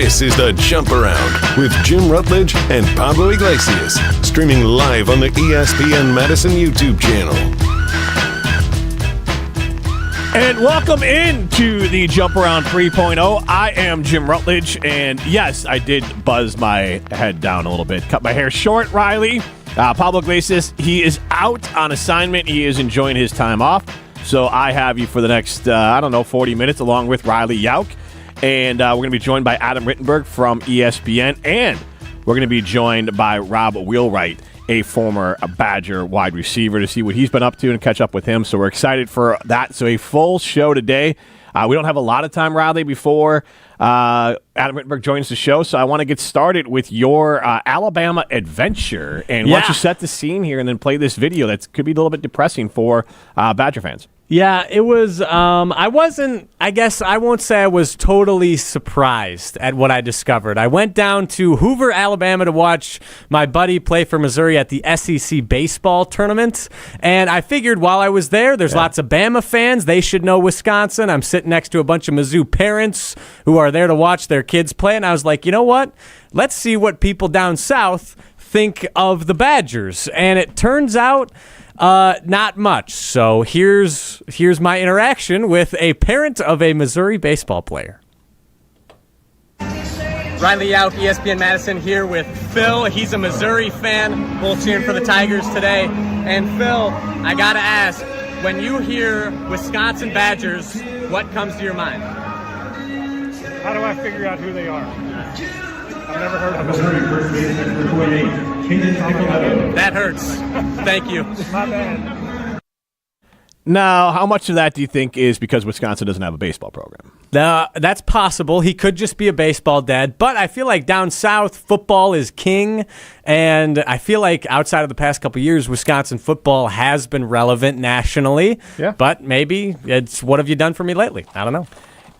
This is The Jump Around with Jim Rutledge and Pablo Iglesias, streaming live on the ESPN Madison YouTube channel. And welcome into the Jump Around 3.0. I am Jim Rutledge, and yes, I did buzz my head down a little bit. Cut my hair short, Riley. Pablo Iglesias, he is out on assignment. He is enjoying his time off. So I have you for the next, 40 minutes, along with Riley Yauk. And we're going to be joined by Adam Rittenberg from ESPN. And we're going to be joined by Rob Wheelwright, a former Badger wide receiver, to see what he's been up to and catch up with him. So we're excited for that. So a full show today. We don't have a lot of time, Riley, before Adam Rittenberg joins the show. So I want to get started with your Alabama adventure. And why don't you set the scene here and then play this video that could be a little bit depressing for Badger fans. Yeah, it was, I guess I won't say I was totally surprised at what I discovered. I went down to Hoover, Alabama to watch my buddy play for Missouri at the SEC baseball tournament, and I figured while I was there, there's lots of Bama fans. They should know Wisconsin. I'm sitting next to a bunch of Mizzou parents who are there to watch their kids play, and I was like, you know what? Let's see what people down south think of the Badgers, and it turns out not much. So here's my interaction with a parent of a Missouri baseball player. Riley Yauk, ESPN Madison, here with Phil. He's a Missouri fan, both cheering for the Tigers today. And Phil, I gotta ask, when you hear Wisconsin Badgers, what comes to your mind? How do I figure out who they are? I've never heard of Missouri first baseman for 28. That hurts. Thank you. My bad. Now, how much of that do you think is because Wisconsin doesn't have a baseball program? That's possible. He could just be a baseball dad. But I feel like down south, football is king. And I feel like outside of the past couple of years, Wisconsin football has been relevant nationally. Yeah. But maybe it's what have you done for me lately? I don't know.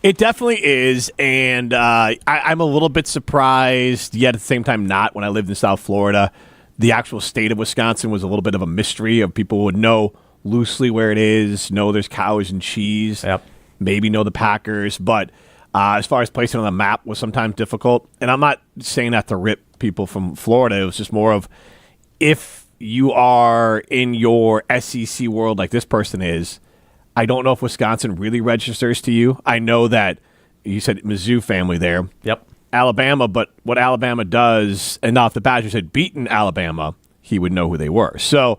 It definitely is, and I'm a little bit surprised, yet at the same time not. When I lived in South Florida, the actual state of Wisconsin was a little bit of a mystery. Of people would know loosely where it is, know there's cows and cheese, maybe know the Packers, but as far as placing on the map was sometimes difficult. And I'm not saying that to rip people from Florida. It was just more of if you are in your SEC world like this person is, I don't know if Wisconsin really registers to you. I know that you said Mizzou family there. Yep. Alabama, but what Alabama does, and now if the Badgers had beaten Alabama, he would know who they were. So,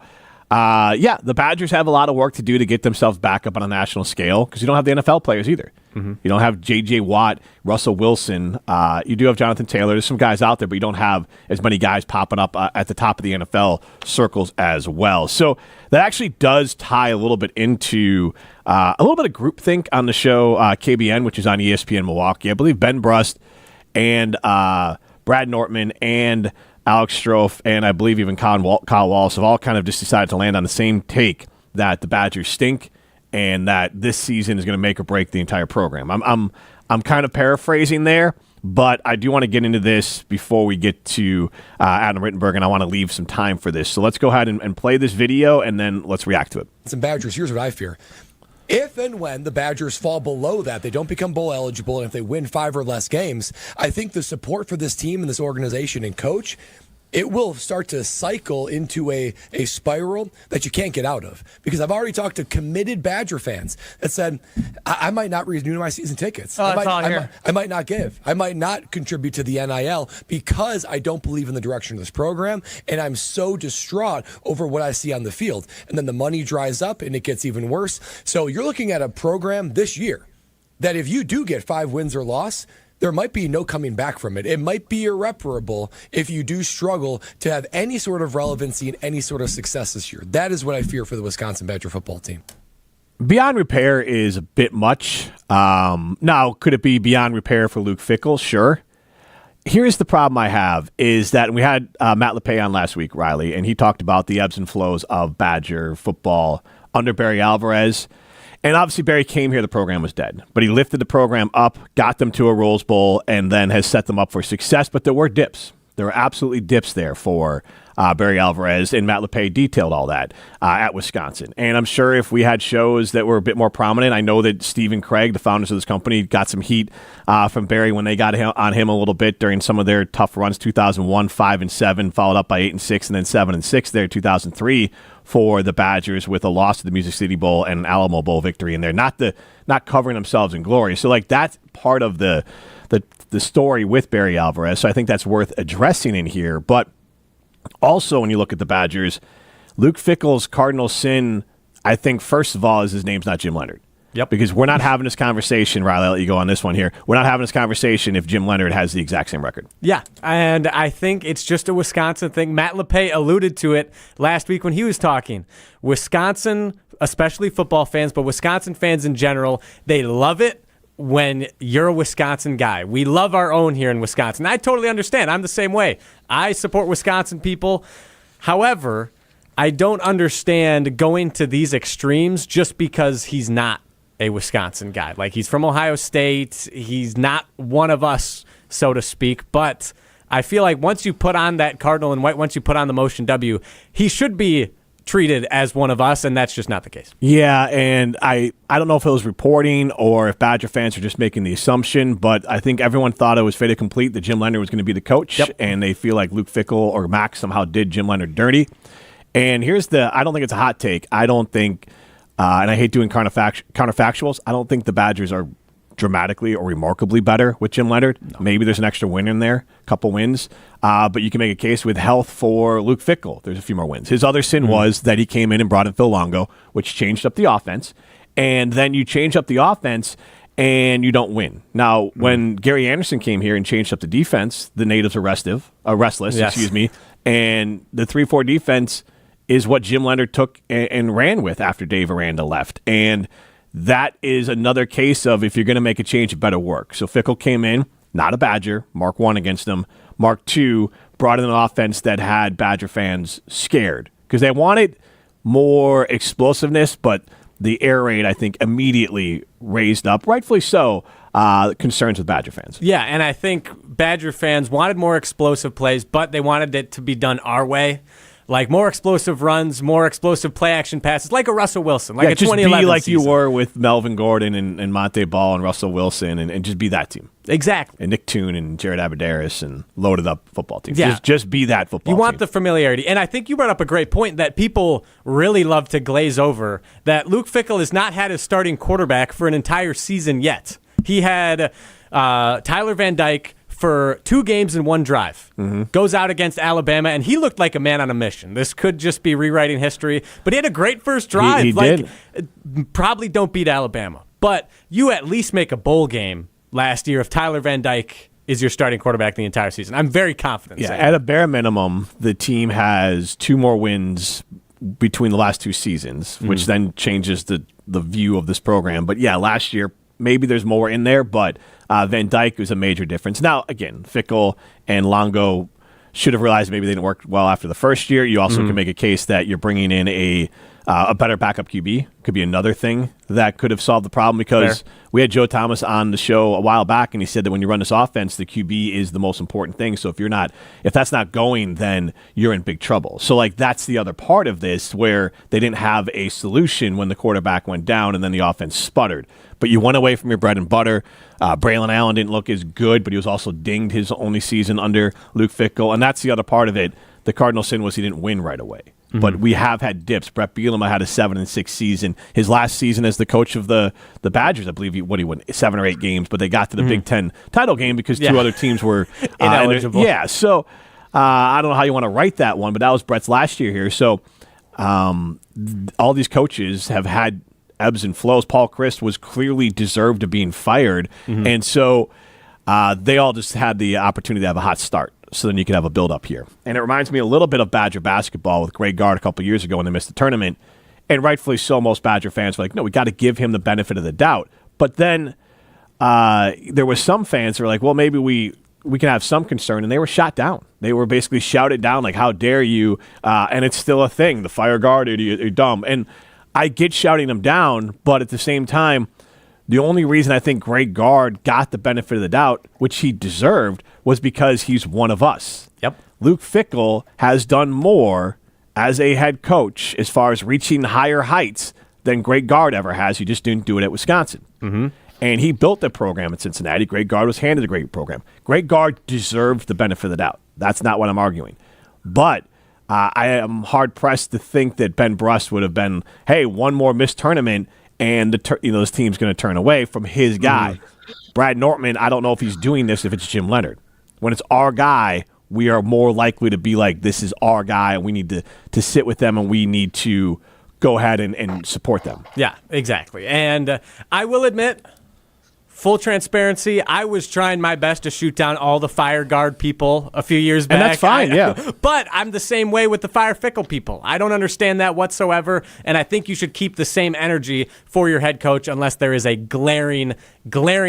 the Badgers have a lot of work to do to get themselves back up on a national scale because you don't have the NFL players either. Mm-hmm. You don't have J.J. Watt, Russell Wilson. You do have Jonathan Taylor. There's some guys out there, but you don't have as many guys popping up at the top of the NFL circles as well. So that actually does tie a little bit into a little bit of groupthink on the show KBN, which is on ESPN Milwaukee. I believe Ben Brust and Brad Nortman and Alex Strofe and I believe even Kyle Wallace have all kind of just decided to land on the same take that the Badgers stink and that this season is going to make or break the entire program. I'm kind of paraphrasing there, but I do want to get into this before we get to Adam Rittenberg, and I want to leave some time for this. So let's go ahead and play this video, and then let's react to it. Some Badgers, here's what I fear. If and when the Badgers fall below that, they don't become bowl eligible, and if they win 5 or less games, I think the support for this team and this organization and coach, it will start to cycle into a spiral that you can't get out of. Because I've already talked to committed Badger fans that said, I might not renew my season tickets. I might not give. I might not contribute to the NIL because I don't believe in the direction of this program, and I'm so distraught over what I see on the field. And then the money dries up, and it gets even worse. So you're looking at a program this year that if you do get 5 wins or loss, there might be no coming back from it. It might be irreparable if you do struggle to have any sort of relevancy and any sort of success this year. That is what I fear for the Wisconsin Badger football team. Beyond repair is a bit much. Now, could it be beyond repair for Luke Fickell? Sure. Here's the problem I have is that we had Matt LePay on last week, Riley, and he talked about the ebbs and flows of Badger football under Barry Alvarez. And obviously Barry came here, the program was dead. But he lifted the program up, got them to a Rose Bowl, and then has set them up for success. But there were dips. There were absolutely dips there for Barry Alvarez, and Matt LePay detailed all that at Wisconsin. And I'm sure if we had shows that were a bit more prominent, I know that Steve and Craig, the founders of this company, got some heat from Barry when they got on him a little bit during some of their tough runs, 2001, 5-7, followed up by 8-6, and then 7-6 there, 2003 for the Badgers with a loss to the Music City Bowl and Alamo Bowl victory in there. Not covering themselves in glory. So like that's part of the story with Barry Alvarez. So I think that's worth addressing in here. But also, when you look at the Badgers, Luke Fickell's cardinal sin, I think, first of all, is his name's not Jim Leonhard. Yep. Because we're not having this conversation, Riley, I'll let you go on this one here. We're not having this conversation if Jim Leonhard has the exact same record. Yeah, and I think it's just a Wisconsin thing. Matt LePay alluded to it last week when he was talking. Wisconsin, especially football fans, but Wisconsin fans in general, they love it when you're a Wisconsin guy. We love our own here in Wisconsin. I totally understand. I'm the same way. I support Wisconsin people. However, I don't understand going to these extremes just because he's not a Wisconsin guy. Like, he's from Ohio State. He's not one of us, so to speak. But I feel like once you put on that cardinal and white, once you put on the motion W, he should be treated as one of us, and that's just not the case. Yeah, and I don't know if it was reporting or if Badger fans are just making the assumption, but I think everyone thought it was fait complete that Jim Leonhard was going to be the coach, and they feel like Luke Fickell or Max somehow did Jim Leonhard dirty. And here's I don't think it's a hot take. I don't think, and I hate doing counterfactuals, I don't think the Badgers are dramatically or remarkably better with Jim Leonhard. No. Maybe there's an extra win in there, a couple wins. But you can make a case with health for Luke Fickell. There's a few more wins. His other sin was that he came in and brought in Phil Longo, which changed up the offense. And then you change up the offense and you don't win. Now, when Gary Anderson came here and changed up the defense, the natives are restless, Yes. And the 3-4 defense is what Jim Leonhard took and ran with after Dave Aranda left. And that is another case of if you're going to make a change, it better work. So Fickell came in, not a Badger. Mark 1 against them. Mark 2 brought in an offense that had Badger fans scared because they wanted more explosiveness, but the air raid, I think, immediately raised up, rightfully so, concerns with Badger fans. Yeah, and I think Badger fans wanted more explosive plays, but they wanted it to be done our way. Like more explosive runs, more explosive play action passes, like a Russell Wilson, like a just 2011 be like season. you were with Melvin Gordon and Monte Ball and Russell Wilson, and just be that team. Exactly. And Nick Toon and Jared Abadaris and loaded up football team. Yeah. Just be that football team. You want the familiarity. And I think you brought up a great point that people really love to glaze over, that Luke Fickell has not had his starting quarterback for an entire season yet. He had Tyler Van Dyke for 2 games in 1 drive. Goes out against Alabama, and he looked like a man on a mission. This could just be rewriting history, but he had a great first drive. He did. Probably don't beat Alabama, but you at least make a bowl game last year if Tyler Van Dyke is your starting quarterback the entire season. I'm very confident. Yeah, at a bare minimum, the team has 2 more wins between the last 2 seasons, which then changes the view of this program. But yeah, last year, maybe there's more in there, but Van Dyke was a major difference. Now, again, Fickell and Longo should have realized maybe they didn't work well after the first year. You also can make a case that you're bringing in a better backup QB. Could be another thing that could have solved the problem because we had Joe Thomas on the show a while back, and he said that when you run this offense, the QB is the most important thing. So if that's not going, then you're in big trouble. So like that's the other part of this where they didn't have a solution when the quarterback went down and then the offense sputtered. But you went away from your bread and butter. Braylon Allen didn't look as good, but he was also dinged his only season under Luke Fickell. And that's the other part of it. The Cardinal sin was he didn't win right away. But we have had dips. Brett Bielema had a 7-6 season. His last season as the coach of the Badgers, I believe he won 7 or 8 games, but they got to the Big Ten title game because 2 other teams were ineligible. So I don't know how you want to write that one, but that was Brett's last year here. So all these coaches have had ebbs and flows. Paul Chryst was clearly deserved of being fired, and so they all just had the opportunity to have a hot start. So then you can have a build-up here. And it reminds me a little bit of Badger basketball with Greg Gard a couple years ago when they missed the tournament. And rightfully so, most Badger fans were like, no, we got to give him the benefit of the doubt. But then there were some fans who were like, well, maybe we can have some concern. And they were shot down. They were basically shouted down like, how dare you? And it's still a thing. The fire guard, you're dumb. And I get shouting them down, but at the same time, The only reason I think Greg Gard got the benefit of the doubt, which he deserved, was because he's one of us. Yep. Luke Fickell has done more as a head coach as far as reaching higher heights than Greg Gard ever has. He just didn't do it at Wisconsin. Mm-hmm. And he built the program at Cincinnati. Greg Gard was handed a great program. Greg Gard deserved the benefit of the doubt. That's not what I'm arguing. But I am hard-pressed to think that Ben Brust would have been, hey, one more missed tournament, and this team's going to turn away from his guy. Brad Nortman, I don't know if he's doing this if it's Jim Leonard. When it's our guy, we are more likely to be like, this is our guy, and we need to sit with them, and we need to go ahead and support them. Yeah, exactly. And I will admit, full transparency, I was trying my best to shoot down all the Fire Guard people a few years back. And that's fine, yeah. But I'm the same way with the Fire Fickle people. I don't understand that whatsoever, and I think you should keep the same energy for your head coach unless there is a glaring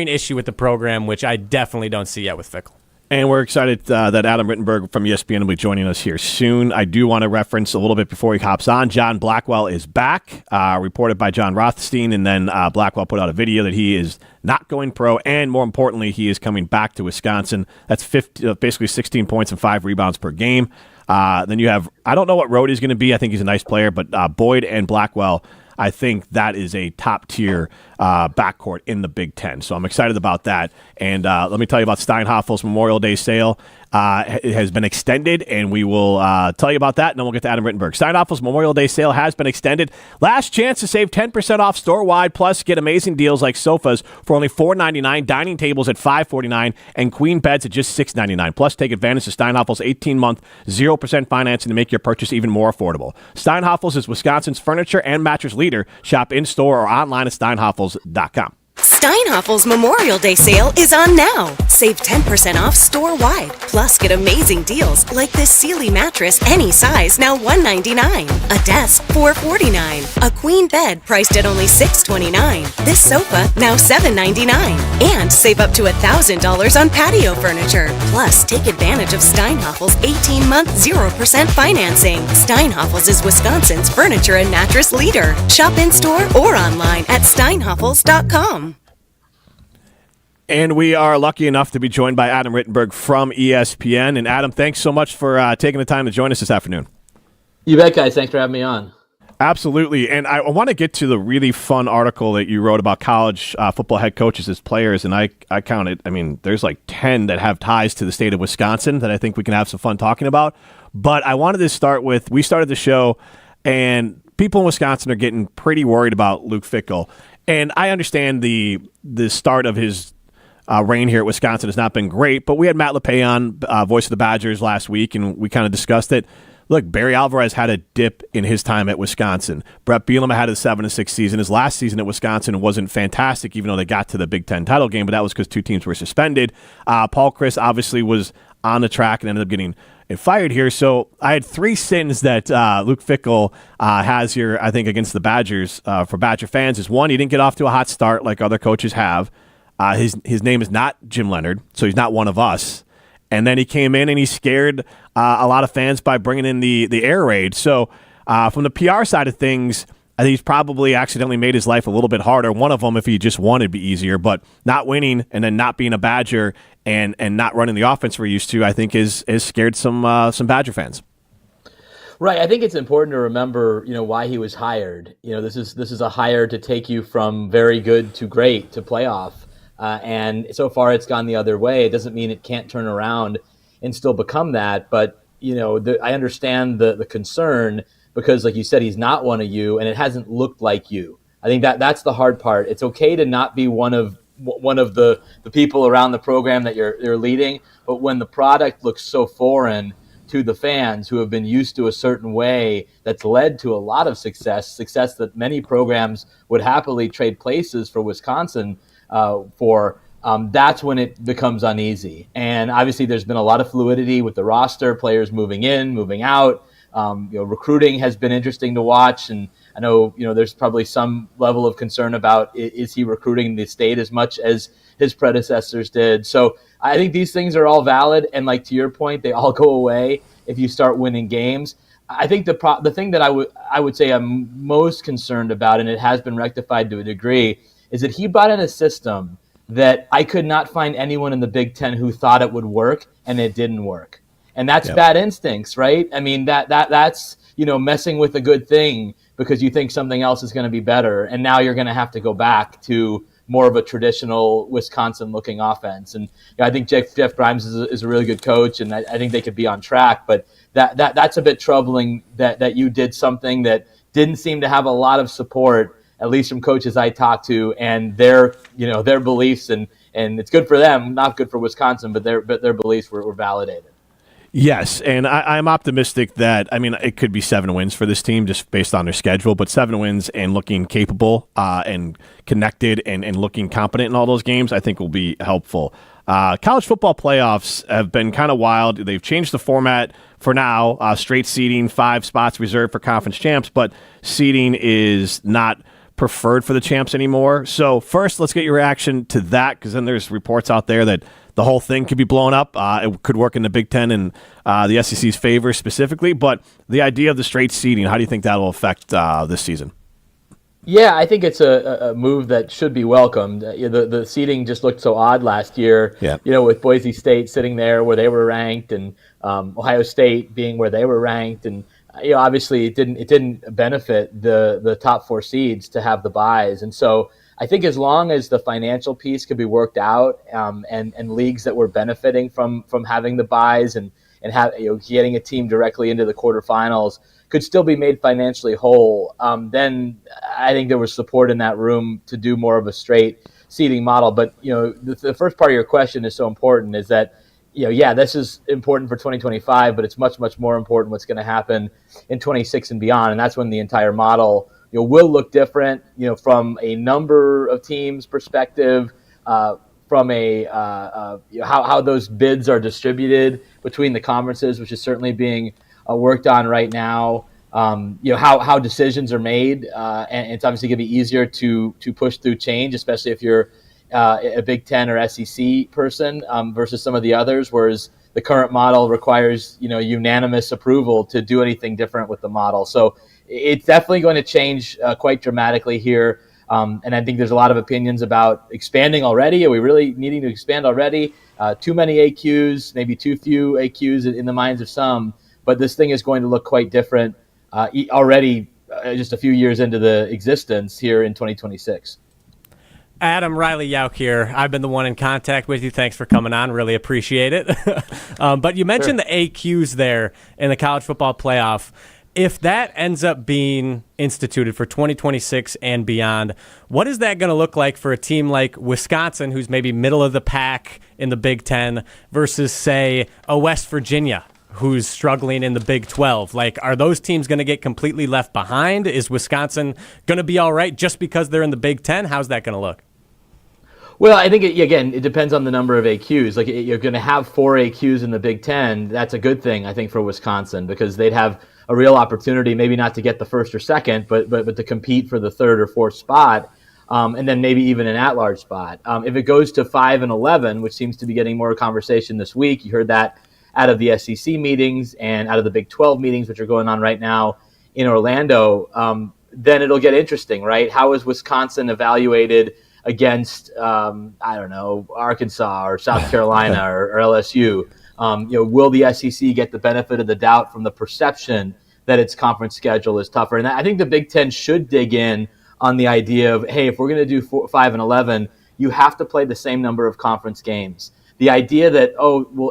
issue with the program, which I definitely don't see yet with Fickle. And we're excited that Adam Rittenberg from ESPN will be joining us here soon. I do want to reference a little bit before he hops on. John Blackwell is back, reported by John Rothstein, and then Blackwell put out a video that he is not going pro, and more importantly, he is coming back to Wisconsin. That's basically 16 points and 5 rebounds per game. Then you have, I don't know what road he's going to be. I think he's a nice player, but Boyd and Blackwell, I think that is a top-tier backcourt in the Big Ten. So I'm excited about that. And let me tell you about Steinhaffel's Memorial Day sale. It has been extended, and we will tell you about that, and then we'll get to Adam Rittenberg. Steinhaffel's Memorial Day sale has been extended. Last chance to save 10% off store-wide, plus get amazing deals like sofas for only $4.99, dining tables at $5.49, and queen beds at just $6.99. Plus, take advantage of Steinhaffel's 18-month, 0% financing to make your purchase even more affordable. Steinhaffel's is Wisconsin's furniture and mattress leader. Shop in-store or online at steinhaffels.com. Steinhaffel's Memorial Day sale is on now. Save 10% off store-wide. Plus, get amazing deals like this Sealy mattress, any size, now $199. A desk, $449. A queen bed priced at only $629. This sofa, now $799. And save up to $1,000 on patio furniture. Plus, take advantage of Steinhaffel's 18-month 0% financing. Steinhaffel's is Wisconsin's furniture and mattress leader. Shop in-store or online at steinhaffels.com. And we are lucky enough to be joined by Adam Rittenberg from ESPN. And Adam, thanks so much for taking the time to join us this afternoon. You bet, guys. Thanks for having me on. Absolutely. And I want to get to the really fun article that you wrote about college football head coaches as players. And I counted, there's like 10 that have ties to the state of Wisconsin that I think we can have some fun talking about. But I wanted to start with, we started the show, and people in Wisconsin are getting pretty worried about Luke Fickell. And I understand the start of his reign here at Wisconsin has not been great, but we had Matt LePay on, voice of the Badgers, last week, and we kind of discussed it. Look, Barry Alvarez had a dip in his time at Wisconsin. Brett Bielema had a 7-6 season. His last season at Wisconsin wasn't fantastic, even though they got to the Big Ten title game, but that was because 2 teams were suspended. Paul Chris obviously was on the track and ended up getting fired here. So I had 3 sins that Luke Fickell has here, I think, against the Badgers for Badger fans. Is one, he didn't get off to a hot start like other coaches have. His name is not Jim Leonard, so he's not one of us. And then he came in and he scared a lot of fans by bringing in the air raid. So from the PR side of things, I think he's probably accidentally made his life a little bit harder. One of them, if he just won, it'd be easier. But not winning and then not being a Badger and not running the offense we're used to, I think, is scared some Badger fans. Right. I think it's important to remember, why he was hired. This is a hire to take you from very good to great to playoff. And so far it's gone the other way. It doesn't mean it can't turn around and still become that. But, I understand the concern because, like you said, he's not one of you and it hasn't looked like you. I think that's the hard part. It's okay to not be one of the people around the program that you're leading. But when the product looks so foreign to the fans who have been used to a certain way that's led to a lot of success that many programs would happily trade places for Wisconsin that's when it becomes uneasy. And obviously there's been a lot of fluidity with the roster, players moving in, moving out. Recruiting has been interesting to watch. And I know, there's probably some level of concern about is he recruiting the state as much as his predecessors did. So I think these things are all valid. And like to your point, they all go away if you start winning games. I think the thing that I would say I'm most concerned about, and it has been rectified to a degree, is that he brought in a system that I could not find anyone in the Big Ten who thought it would work, and it didn't work. And that's bad instincts, right? I mean, that's messing with a good thing because you think something else is going to be better, and now you're going to have to go back to more of a traditional Wisconsin-looking offense. And I think Jeff Grimes is a really good coach, and I think they could be on track. But that's a bit troubling that you did something that didn't seem to have a lot of support, at least from coaches I talked to, and their beliefs. And it's good for them, not good for Wisconsin, but their beliefs were validated. Yes, and I'm optimistic that, it could be 7 wins for this team just based on their schedule, but 7 wins and looking capable and connected and looking competent in all those games, I think will be helpful. College football playoffs have been kind of wild. They've changed the format for now, straight seeding, 5 spots reserved for conference champs, but seeding is not preferred for the champs anymore. So first, let's get your reaction to that, because then there's reports out there that the whole thing could be blown up. It could work in the Big Ten and the SEC's favor specifically. But the idea of the straight seeding, how do you think that will affect this season? Yeah, I think it's a move that should be welcomed. The seeding just looked so odd last year. Yeah. With Boise State sitting there where they were ranked, and Ohio State being where they were ranked, and obviously it didn't benefit the top 4 seeds to have the buys, and so. I think as long as the financial piece could be worked out, and leagues that were benefiting from having the buys and getting a team directly into the quarterfinals could still be made financially whole, then I think there was support in that room to do more of a straight seeding model. But the first part of your question is so important, is that this is important for 2025, but it's much, much more important what's going to happen in 26 and beyond, and that's when the entire model will look different, from a number of teams perspective, from a how those bids are distributed between the conferences, which is certainly being worked on right now. How decisions are made, and it's obviously going to be easier to push through change, especially if you're a Big Ten or SEC person versus some of the others, whereas the current model requires unanimous approval to do anything different with the model. So it's definitely going to change quite dramatically here. And I think there's a lot of opinions about expanding already. Are we really needing to expand already? Too many AQs, maybe too few AQs in the minds of some. But this thing is going to look quite different already just a few years into the existence here in 2026. Adam, Riley Yauk here. I've been the one in contact with you. Thanks for coming on. Really appreciate it. But you mentioned the AQs there in the college football playoff. If that ends up being instituted for 2026 and beyond, what is that going to look like for a team like Wisconsin, who's maybe middle of the pack in the Big Ten, versus, say, a West Virginia, who's struggling in the Big 12? Like, are those teams going to get completely left behind? Is Wisconsin going to be all right just because they're in the Big Ten? How's that going to look? Well, I think, it depends on the number of AQs. Like, you're going to have 4 AQs in the Big Ten. That's a good thing, I think, for Wisconsin, because they'd have a real opportunity, maybe not to get the first or second, but to compete for the 3rd or 4th spot, and then maybe even an at-large spot. If it goes to 5 and 11, which seems to be getting more conversation this week, you heard that out of the SEC meetings and out of the Big 12 meetings, which are going on right now in Orlando, then it'll get interesting, right? How is Wisconsin evaluated against, Arkansas or South Carolina or LSU? Will the SEC get the benefit of the doubt from the perception that its conference schedule is tougher? And I think the Big Ten should dig in on the idea of, hey, if we're going to do 5 and 11, you have to play the same number of conference games. The idea that,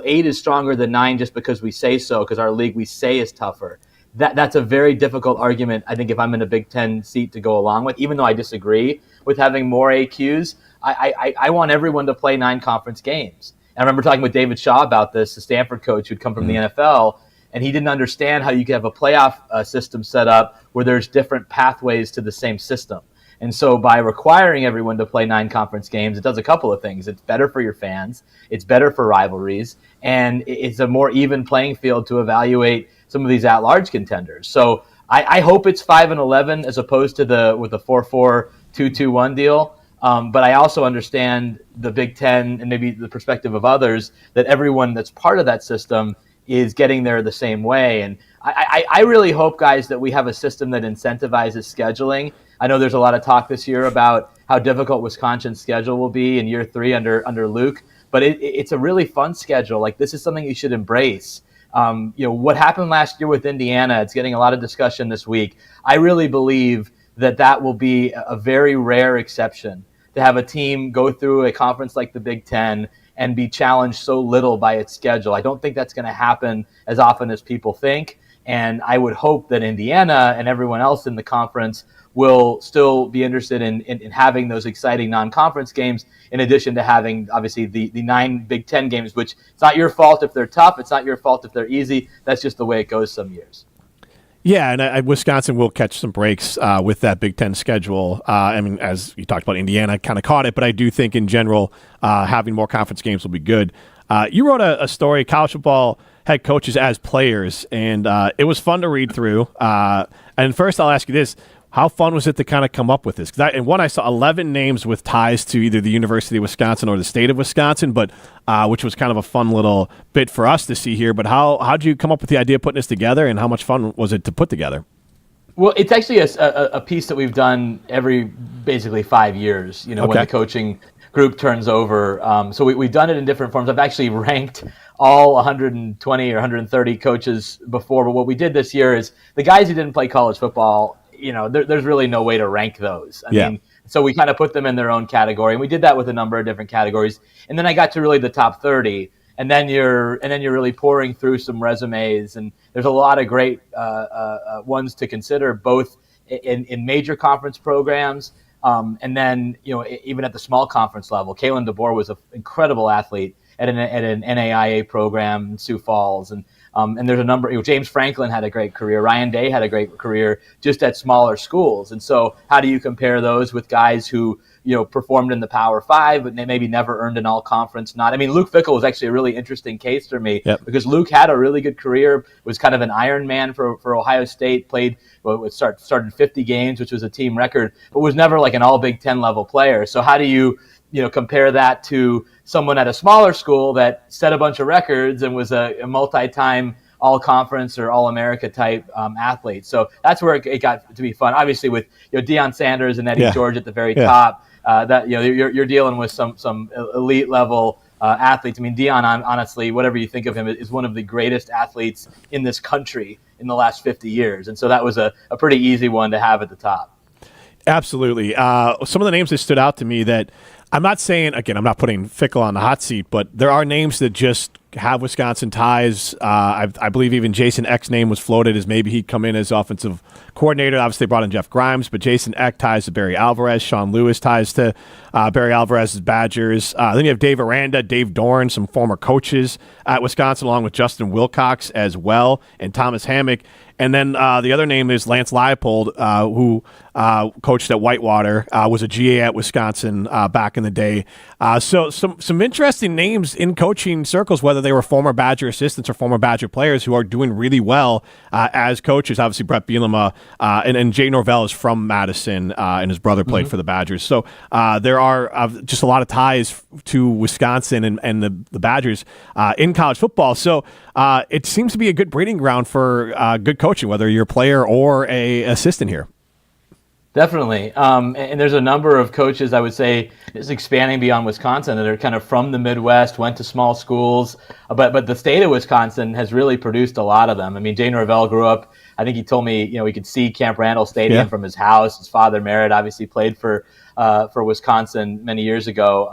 8 is stronger than 9 just because we say so, because our league we say is tougher. That's a very difficult argument, I think, if I'm in a Big Ten seat to go along with, even though I disagree with having more AQs. I want everyone to play 9 conference games. And I remember talking with David Shaw about this, the Stanford coach who'd come from the NFL, and he didn't understand how you could have a playoff system set up where there's different pathways to the same system. And so by requiring everyone to play 9 conference games, it does a couple of things. It's better for your fans, it's better for rivalries, and it's a more even playing field to evaluate some of these at-large contenders. So I hope it's 5 and 11 as opposed to with the 4-4-2-2-1 deal. But I also understand the Big Ten and maybe the perspective of others that everyone that's part of that system is getting there the same way. And I really hope, guys, that we have a system that incentivizes scheduling. I know there's a lot of talk this year about how difficult Wisconsin's schedule will be in year 3 under Luke. But it's a really fun schedule. Like, this is something you should embrace. What happened last year with Indiana, it's getting a lot of discussion this week. I really believe that will be a very rare exception, to have a team go through a conference like the Big Ten and be challenged so little by its schedule. I don't think that's going to happen as often as people think. And I would hope that Indiana and everyone else in the conference will still be interested in having those exciting non-conference games, in addition to having, obviously, the 9 Big Ten games, which it's not your fault if they're tough. It's not your fault if they're easy. That's just the way it goes some years. Yeah, and Wisconsin will catch some breaks with that Big Ten schedule. I mean, as you talked about, Indiana kind of caught it, but I do think in general having more conference games will be good. You wrote a story, college football head coaches as players, and it was fun to read through. And first I'll ask you this. How fun was it to kind of come up with this? Because I saw 11 names with ties to either the University of Wisconsin or the state of Wisconsin, but which was kind of a fun little bit for us to see here. But how'd you come up with the idea of putting this together, and how much fun was it to put together? Well, it's actually a piece that we've done every basically 5 years, when the coaching group turns over. So we've done it in different forms. I've actually ranked all 120 or 130 coaches before, but what we did this year is the guys who didn't play college football, there's really no way to rank those. I mean, so we kind of put them in their own category, and we did that with a number of different categories. And then I got to really the top 30, and then you're really pouring through some resumes, and there's a lot of great ones to consider, both in major conference programs, and then even at the small conference level. Kalen DeBoer was an incredible athlete at an NAIA program in Sioux Falls, and there's a number. James Franklin had a great career. Ryan Day had a great career just at smaller schools. And so, how do you compare those with guys who performed in the Power Five, but maybe never earned an All-Conference nod? I mean, Luke Fickell was actually a really interesting case for me because Luke had a really good career. Was kind of an Iron Man for Ohio State. Started 50 games, which was a team record, but was never like an All Big Ten level player. So how do you compare that to someone at a smaller school that set a bunch of records and was a multi-time all-conference or all-America type athlete? So that's where it got to be fun. Obviously, with Deion Sanders and Eddie George at the very top, that you're dealing with some elite level athletes. I mean, Deion, honestly, whatever you think of him, is one of the greatest athletes in this country in the last 50 years, and so that was a pretty easy one to have at the top. Absolutely. Some of the names that stood out to me that I'm not saying, again, I'm not putting Fickell on the hot seat, but there are names that just have Wisconsin ties. I believe even Jason Eck's name was floated as maybe he'd come in as offensive coordinator. Obviously, they brought in Jeff Grimes, but Jason Eck ties to Barry Alvarez. Sean Lewis ties to Barry Alvarez's Badgers. Then you have Dave Aranda, Dave Dorn, some former coaches at Wisconsin, along with Justin Wilcox as well, and Thomas Hammock. And then the other name is Lance Leipold, who coached at Whitewater, was a GA at Wisconsin back in the day. So some interesting names in coaching circles, whether they were former Badger assistants or former Badger players who are doing really well as coaches. Obviously, Brett Bielema and Jay Norvell is from Madison, and his brother played for the Badgers. So there are just a lot of ties to Wisconsin and the Badgers in college football. So it seems to be a good breeding ground for good coaching, whether you're a player or a assistant here. Definitely. And there's a number of coaches, I would say, is expanding beyond Wisconsin that are kind of from the Midwest, went to small schools, but the state of Wisconsin has really produced a lot of them. I mean, Jay Norvell grew up, I think he told me, he could see Camp Randall Stadium from his house. His father, Merritt, obviously played for Wisconsin many years ago.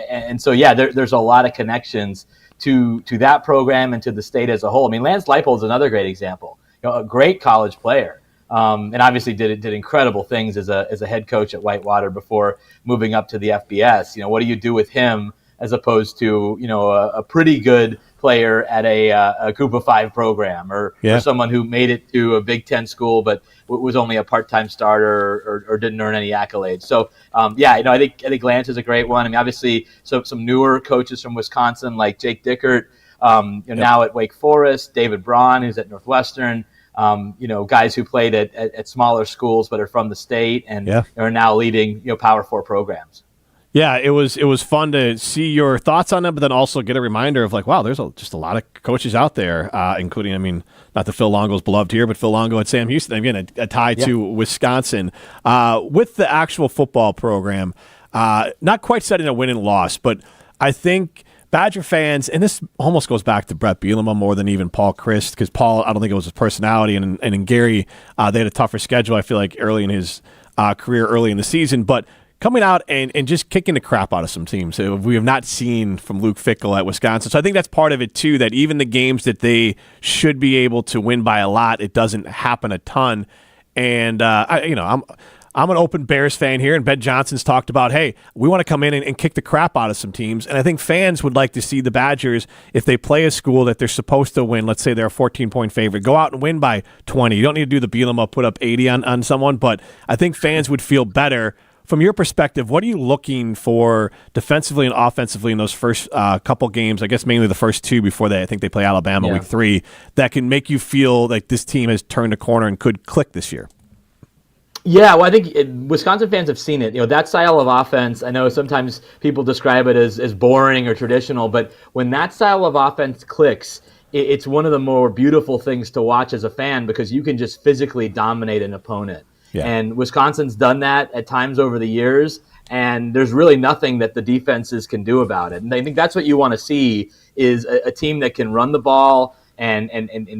And so, there's a lot of connections to that program and to the state as a whole. I mean, Lance Leipold is another great example. A great college player. And obviously did incredible things as a head coach at Whitewater before moving up to the FBS. What do you do with him as opposed to a pretty good player at a Group of Five program, or someone who made it to a Big Ten school but was only a part-time starter or didn't earn any accolades. So I think Lance is a great one. I mean, obviously some newer coaches from Wisconsin like Jake Dickert, now at Wake Forest, David Braun, who's at Northwestern. Guys who played at smaller schools but are from the state and are now leading Power 4 programs. Yeah, it was fun to see your thoughts on them, but then also get a reminder of like, wow, there's just a lot of coaches out there, including, I mean, not that Phil Longo's beloved here, but Phil Longo and Sam Houston, again, a tie to Wisconsin. With the actual football program, not quite setting a win and loss, but I think Badger fans, and this almost goes back to Brett Bielema more than even Paul Chryst, because Paul, I don't think it was his personality, and in Gary, they had a tougher schedule, I feel like, early in his career, early in the season, but coming out and just kicking the crap out of some teams we have not seen from Luke Fickell at Wisconsin. So I think that's part of it too, that even the games that they should be able to win by a lot, it doesn't happen a ton. And I'm an open Bears fan here, and Ben Johnson's talked about, hey, we want to come in and kick the crap out of some teams. And I think fans would like to see the Badgers, if they play a school that they're supposed to win, let's say they're a 14-point favorite, go out and win by 20. You don't need to do the Bielema, put up 80 on someone, but I think fans would feel better. From your perspective, what are you looking for defensively and offensively in those first couple games, I guess mainly the first two before I think they play Alabama week 3, that can make you feel like this team has turned a corner and could click this year? Yeah, well, I think Wisconsin fans have seen it. That style of offense, I know sometimes people describe it as boring or traditional, but when that style of offense clicks, it's one of the more beautiful things to watch as a fan, because you can just physically dominate an opponent. Yeah. And Wisconsin's done that at times over the years, and there's really nothing that the defenses can do about it. And I think that's what you want to see, is a team that can run the ball and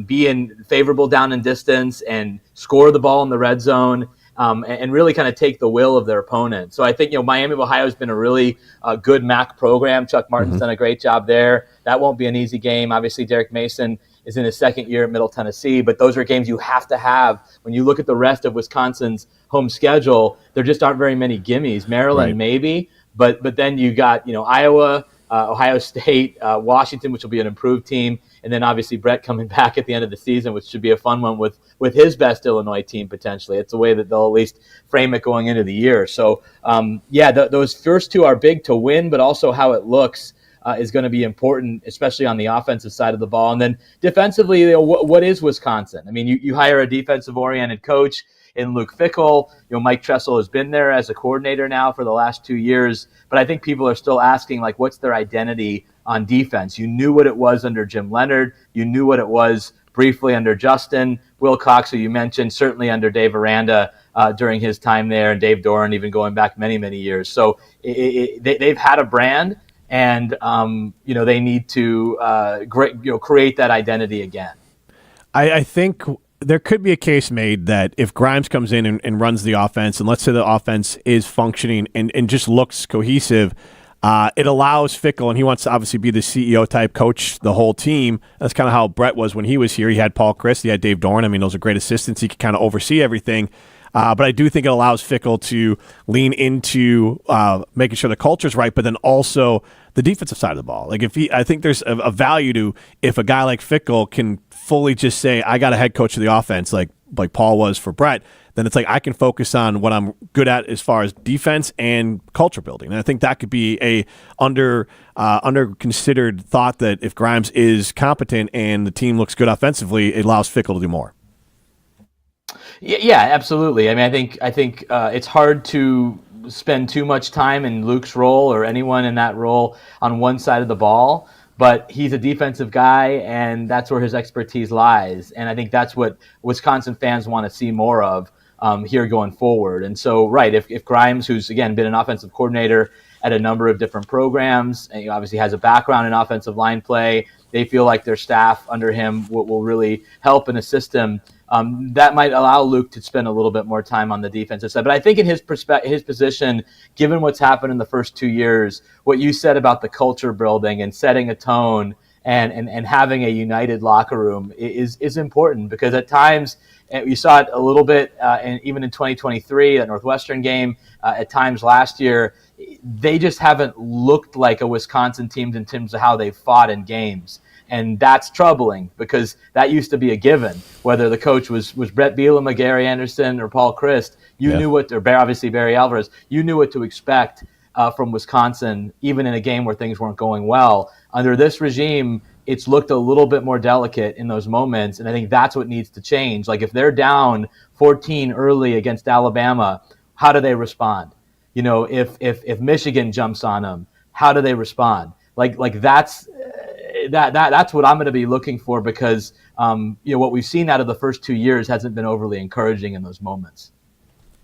be in favorable down and distance and score the ball in the red zone, and really kind of take the will of their opponent. So I think, Miami of Ohio has been a really good MAC program. Chuck Martin's done a great job there. That won't be an easy game. Obviously, Derek Mason is in his second year at Middle Tennessee, but those are games you have to have. When you look at the rest of Wisconsin's home schedule, there just aren't very many gimmies. Maryland, maybe, but then you got, Iowa, Ohio State, Washington, which will be an improved team, and then obviously Brett coming back at the end of the season, which should be a fun one with his best Illinois team potentially. It's the way that they'll at least frame it going into the year. So, those first two are big to win, but also how it looks is going to be important, especially on the offensive side of the ball. And then defensively, what is Wisconsin? I mean, you hire a defensive-oriented coach in Luke Fickell. Mike Tressel has been there as a coordinator now for the last 2 years, but I think people are still asking, like, what's their identity on defense? You knew what it was under Jim Leonard. You knew what it was briefly under Justin Wilcox, who you mentioned, certainly under Dave Aranda during his time there, and Dave Doran even going back many, many years. So they've had a brand, and they need to create that identity again. I think there could be a case made that if Grimes comes in and runs the offense, and let's say the offense is functioning and just looks cohesive, it allows Fickell, and he wants to obviously be the CEO type coach, the whole team. That's kind of how Brett was when he was here. He had Paul Chryst, he had Dave Doran. I mean, those are great assistants. He could kind of oversee everything. But I do think it allows Fickell to lean into making sure the culture's right, but then also the defensive side of the ball. Like I think there's a value to if a guy like Fickell can fully just say, I got a head coach of the offense, like Paul was for Brett, then it's like I can focus on what I'm good at as far as defense and culture building. And I think that could be a under considered thought, that if Grimes is competent and the team looks good offensively, it allows Fickell to do more. Yeah, absolutely. I mean, I think it's hard to spend too much time in Luke's role or anyone in that role on one side of the ball, but he's a defensive guy, and that's where his expertise lies. And I think that's what Wisconsin fans want to see more of here going forward. And so, right, if Grimes, who's, again, been an offensive coordinator at a number of different programs, and he obviously has a background in offensive line play, they feel like their staff under him will really help and assist him. That might allow Luke to spend a little bit more time on the defensive side. But I think in his position, given what's happened in the first 2 years, what you said about the culture building and setting a tone and having a united locker room is important, because at times, and you saw it a little bit, and even in 2023, that Northwestern game, at times last year, they just haven't looked like a Wisconsin team in terms of how they've fought in games. And that's troubling, because that used to be a given. Whether the coach was Brett Bielema, Gary Anderson, or Paul Chryst, you knew what, or obviously Barry Alvarez, you knew what to expect from Wisconsin, even in a game where things weren't going well. Under this regime, it's looked a little bit more delicate in those moments, and I think that's what needs to change. Like if they're down 14 early against Alabama, how do they respond? if Michigan jumps on them, how do they respond? Like that's what I'm going to be looking for, because what we've seen out of the first 2 years hasn't been overly encouraging in those moments.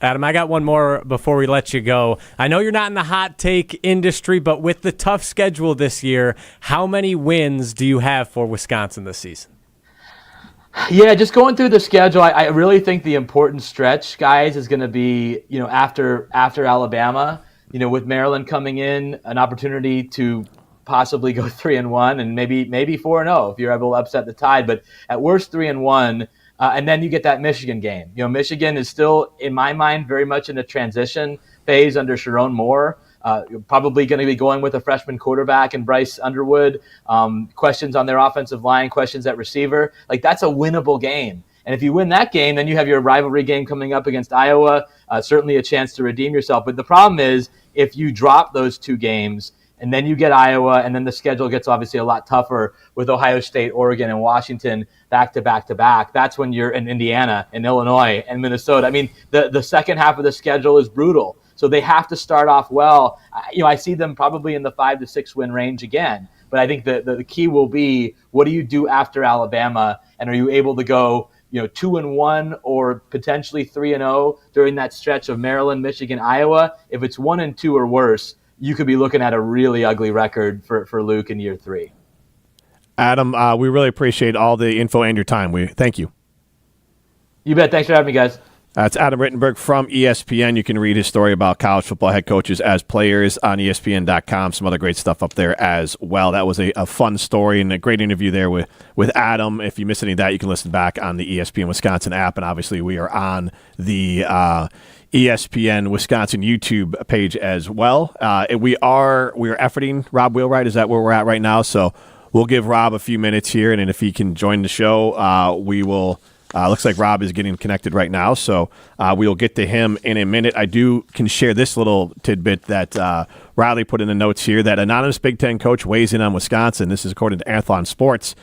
Adam, I got one more before we let you go. I know you're not in the hot take industry, but with the tough schedule this year, how many wins do you have for Wisconsin this season? Yeah, just going through the schedule, I really think the important stretch, guys, is going to be, after Alabama, with Maryland coming in, an opportunity to possibly go 3-1 and maybe 4-0 if you're able to upset the Tide, but at worst 3-1. And then you get that Michigan game. Michigan is still, in my mind, very much in a transition phase under Sharon Moore. You're probably going to be going with a freshman quarterback and Bryce Underwood. Questions on their offensive line, questions at receiver. Like, that's a winnable game. And if you win that game, then you have your rivalry game coming up against Iowa. Certainly a chance to redeem yourself. But the problem is, if you drop those two games, and then you get Iowa, and then the schedule gets obviously a lot tougher with Ohio State, Oregon, and Washington back to back to back. That's when you're in Indiana and Illinois and Minnesota. I mean, the second half of the schedule is brutal. So they have to start off well. I see them probably in the 5 to 6 win range again. But I think the key will be, what do you do after Alabama? And are you able to go 2-1 or potentially 3-0 during that stretch of Maryland, Michigan, Iowa? If it's 1-2 or worse, you could be looking at a really ugly record for Luke in year 3. Adam, we really appreciate all the info and your time. We thank you. You bet. Thanks for having me, guys. It's Adam Rittenberg from ESPN. You can read his story about college football head coaches as players on ESPN.com. Some other great stuff up there as well. That was a fun story and a great interview there with Adam. If you missed any of that, you can listen back on the ESPN Wisconsin app. And obviously, we are on the ESPN Wisconsin YouTube page as well. We are efforting Rob Wheelwright. Is that where we're at right now? So we'll give Rob a few minutes here, and then if he can join the show, we will. Looks like Rob is getting connected right now, so we will get to him in a minute. I can share this little tidbit that Riley put in the notes here, that anonymous Big Ten coach weighs in on Wisconsin. This is according to Athlon Sports.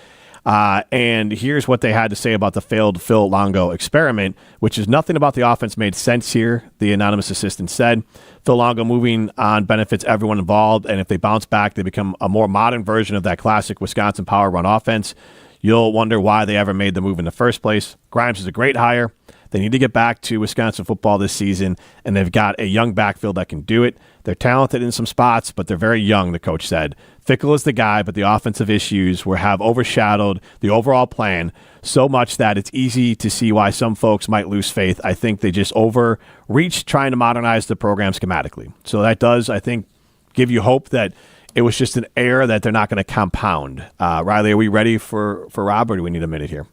And here's what they had to say about the failed Phil Longo experiment, which is nothing about the offense made sense here, the anonymous assistant said. Phil Longo moving on benefits everyone involved, and if they bounce back, they become a more modern version of that classic Wisconsin power run offense. You'll wonder why they ever made the move in the first place. Grimes is a great hire. They need to get back to Wisconsin football this season, and they've got a young backfield that can do it. They're talented in some spots, but they're very young, the coach said. Fickle is the guy, but the offensive issues have overshadowed the overall plan so much that it's easy to see why some folks might lose faith. I think they just overreached trying to modernize the program schematically. So that does, I think, give you hope that it was just an error that they're not going to compound. Riley, are we ready for Rob, or do we need a minute here?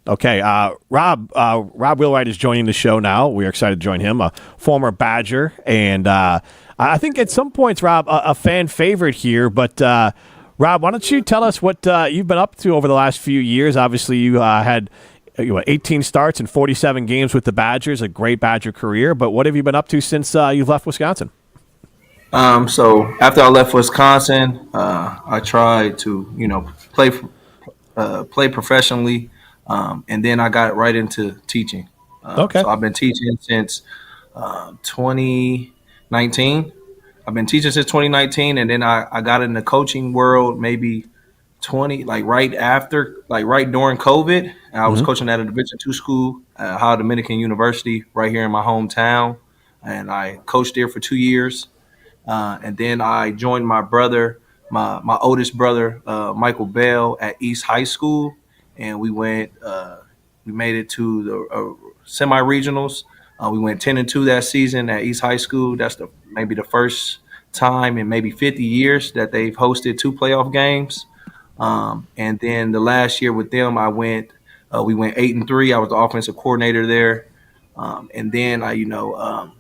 Okay, Rob Wheelwright is joining the show now. We are excited to join him, a former Badger, and I think at some points, Rob, a fan favorite here. But Rob, why don't you tell us what you've been up to over the last few years? Obviously, you had 18 starts and 47 games with the Badgers, a great Badger career. But what have you been up to since you've left Wisconsin? So after I left Wisconsin, I tried to, play professionally, and then I got right into teaching. Okay. So I've been teaching since 2019. I've been teaching since 2019, and then I got in the coaching world maybe right during COVID. I was coaching at a Division II school, Ohio Dominican University, right here in my hometown, and I coached there for 2 years. And then I joined my brother, my oldest brother, Michael Bell, at East High School, and we made it to the semi-regionals. We went 10-2 that season at East High School. That's maybe the first time in maybe 50 years that they've hosted 2 playoff games. And then the last year with them, we went 8-3. I was the offensive coordinator there. And then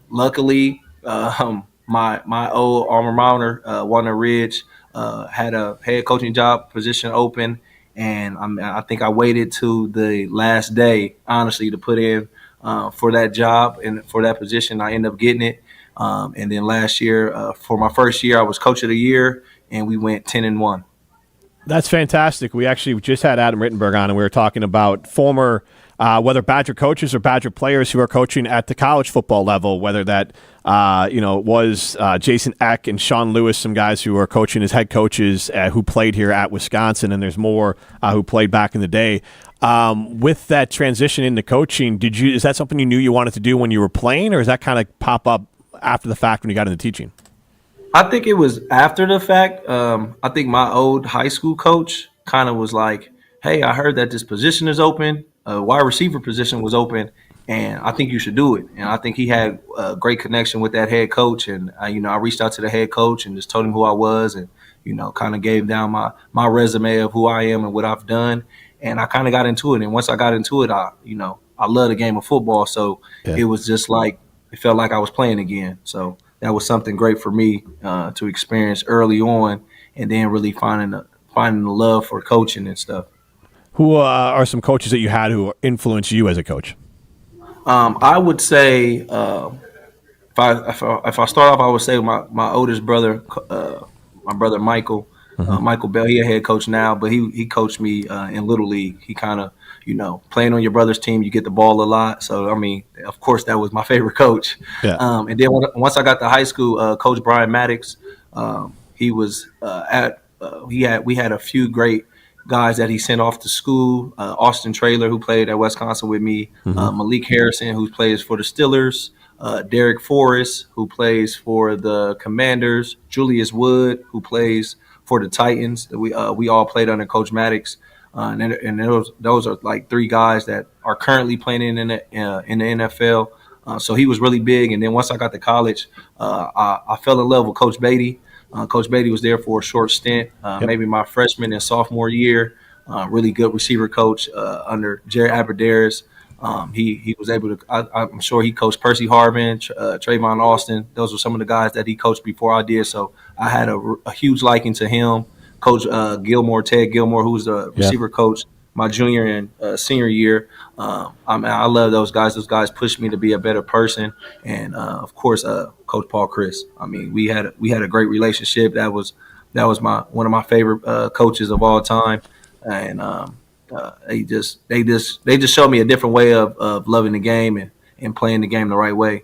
luckily, my old alma mater, Walnut Ridge, had a head coaching job position open, and I think I waited to the last day, honestly, to put in for that job and for that position. I ended up getting it, and then last year, for my first year, I was coach of the year, and we went 10-1. That's fantastic. We actually just had Adam Rittenberg on, and we were talking about former whether Badger coaches or Badger players who are coaching at the college football level, whether that was Jason Eck and Sean Lewis, some guys who are coaching as head coaches who played here at Wisconsin, and there's more who played back in the day. With that transition into coaching, is that something you knew you wanted to do when you were playing, or does that kind of pop up after the fact when you got into teaching? I think it was after the fact. I think my old high school coach kind of was like, hey, I heard that this position is open, wide receiver position was open, and I think you should do it. And I think he had a great connection with that head coach. And, I reached out to the head coach and just told him who I was and, kind of gave down my resume of who I am and what I've done. And I kind of got into it. And once I got into it, I love the game of football. So It was just like, it felt like I was playing again. So that was something great for me to experience early on, and then really finding the love for coaching and stuff. Who are some coaches that you had who influenced you as a coach? I would say if I start off, I would say my oldest brother, my brother Michael. Michael Bell, he a head coach now, but he coached me in Little League. He kind of, playing on your brother's team, you get the ball a lot. So, of course, that was my favorite coach. Yeah. And then once I got to high school, Coach Brian Maddox, he was we had a few great guys that he sent off to school. Austin Traylor, who played at Wisconsin with me, Malik Harrison, who plays for the Steelers, Derek Forrest, who plays for the Commanders, Julius Wood, who plays for the Titans. We all played under Coach Maddox, and those are like three guys that are currently playing in the NFL. So he was really big. And then once I got to college, I fell in love with Coach Beatty. Coach Beatty was there for a short stint, maybe my freshman and sophomore year. Really good receiver coach under Jerry Aberdarius. He was able to. I'm sure he coached Percy Harvin, Trayvon Austin. Those were some of the guys that he coached before I did. So I had a huge liking to him. Coach Ted Gilmore, who was the receiver coach my junior and senior year. I love those guys. Those guys pushed me to be a better person. And of course, Coach Paul Chris. We had a great relationship. That was one of my favorite coaches of all time. And they just showed me a different way of loving the game and playing the game the right way.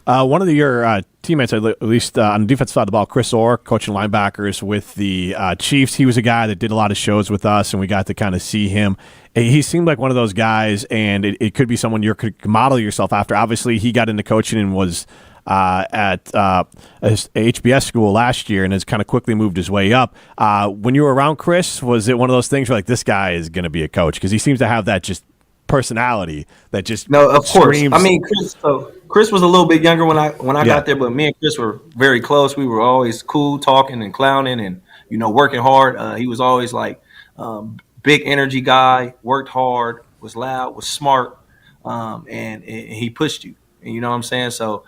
One of your teammates, at least on the defensive side of the ball, Chris Orr, coaching linebackers with the Chiefs. He was a guy that did a lot of shows with us, and we got to kind of see him. He seemed like one of those guys, and it could be someone you could model yourself after. Obviously, he got into coaching and was at HBS school last year and has kind of quickly moved his way up. When you were around Chris, was it one of those things where like, this guy is going to be a coach? Because he seems to have that just personality that just of course. Screams. Chris was a little bit younger when I got there, but me and Chris were very close. We were always cool, talking and clowning and working hard. He was always like big energy guy, worked hard, was loud, was smart, and he pushed you. And you know what I'm saying? So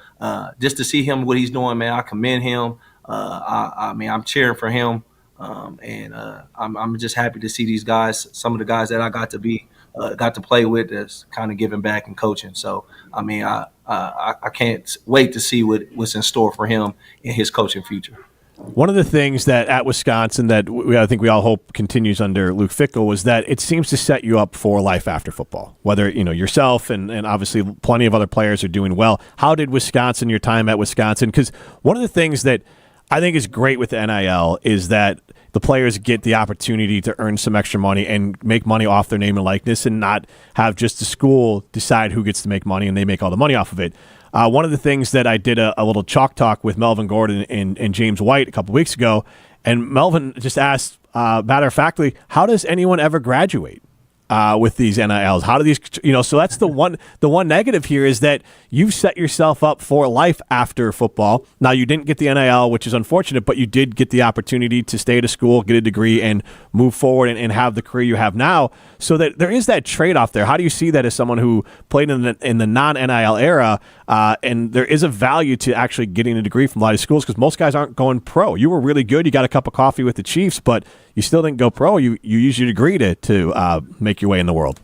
just to see him, what he's doing, man, I commend him. I'm cheering for him, and I'm just happy to see these guys. Some of the guys that I got to play with, that's kind of giving back and coaching. So I can't wait to see what's in store for him in his coaching future. One of the things that at Wisconsin that I think we all hope continues under Luke Fickell was that it seems to set you up for life after football, whether yourself and obviously plenty of other players are doing well. How did your time at Wisconsin? Because one of the things that I think is great with the NIL is that the players get the opportunity to earn some extra money and make money off their name and likeness and not have just the school decide who gets to make money and they make all the money off of it. One of the things that I did a little chalk talk with Melvin Gordon and James White a couple weeks ago, and Melvin just asked, matter of factly, how does anyone ever graduate with these NILs? How do these, so that's the one negative here is that you've set yourself up for life after football. Now, you didn't get the NIL, which is unfortunate, but you did get the opportunity to stay at a school, get a degree, and move forward and have the career you have now. So that there is that trade-off there. How do you see that as someone who played in the non-NIL era, and there is a value to actually getting a degree from a lot of schools because most guys aren't going pro. You were really good. You got a cup of coffee with the Chiefs, but you still didn't go pro. You used your degree to make your way in the world.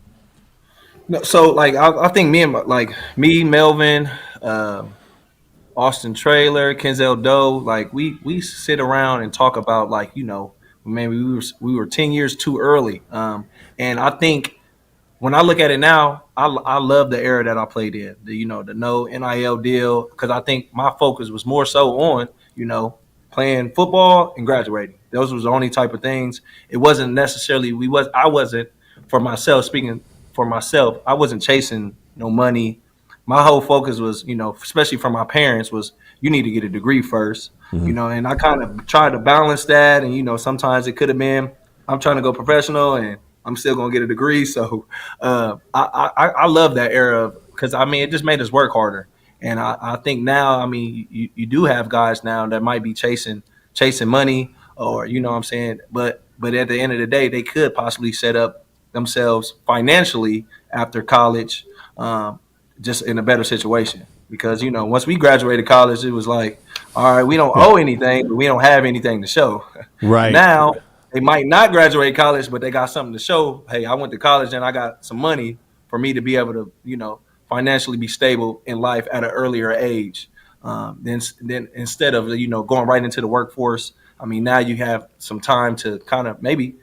No, so I think me, Melvin, Austin Traylor, Kenzel Doe, we sit around and talk about maybe we were 10 years too early, and I think when I look at it now, I love the era that I played in. The no NIL deal, because I think my focus was more so on playing football and graduating. Those was the only type of things. It wasn't necessarily I wasn't for myself speaking for myself. I wasn't chasing no money. My whole focus was, especially from my parents, was you need to get a degree first, and I kind of tried to balance that. And, sometimes it could have been, I'm trying to go professional and I'm still going to get a degree. So I love that era because, it just made us work harder. And I think now, you do have guys now that might be chasing money or, what I'm saying. But at the end of the day, they could possibly set up themselves financially after college, just in a better situation. Because, once we graduated college, it was like, all right, we don't owe anything, but we don't have anything to show. Right. Now, they might not graduate college, but they got something to show. Hey, I went to college and I got some money for me to be able to, financially be stable in life at an earlier age. Then instead of, going right into the workforce, now you have some time to kind of maybe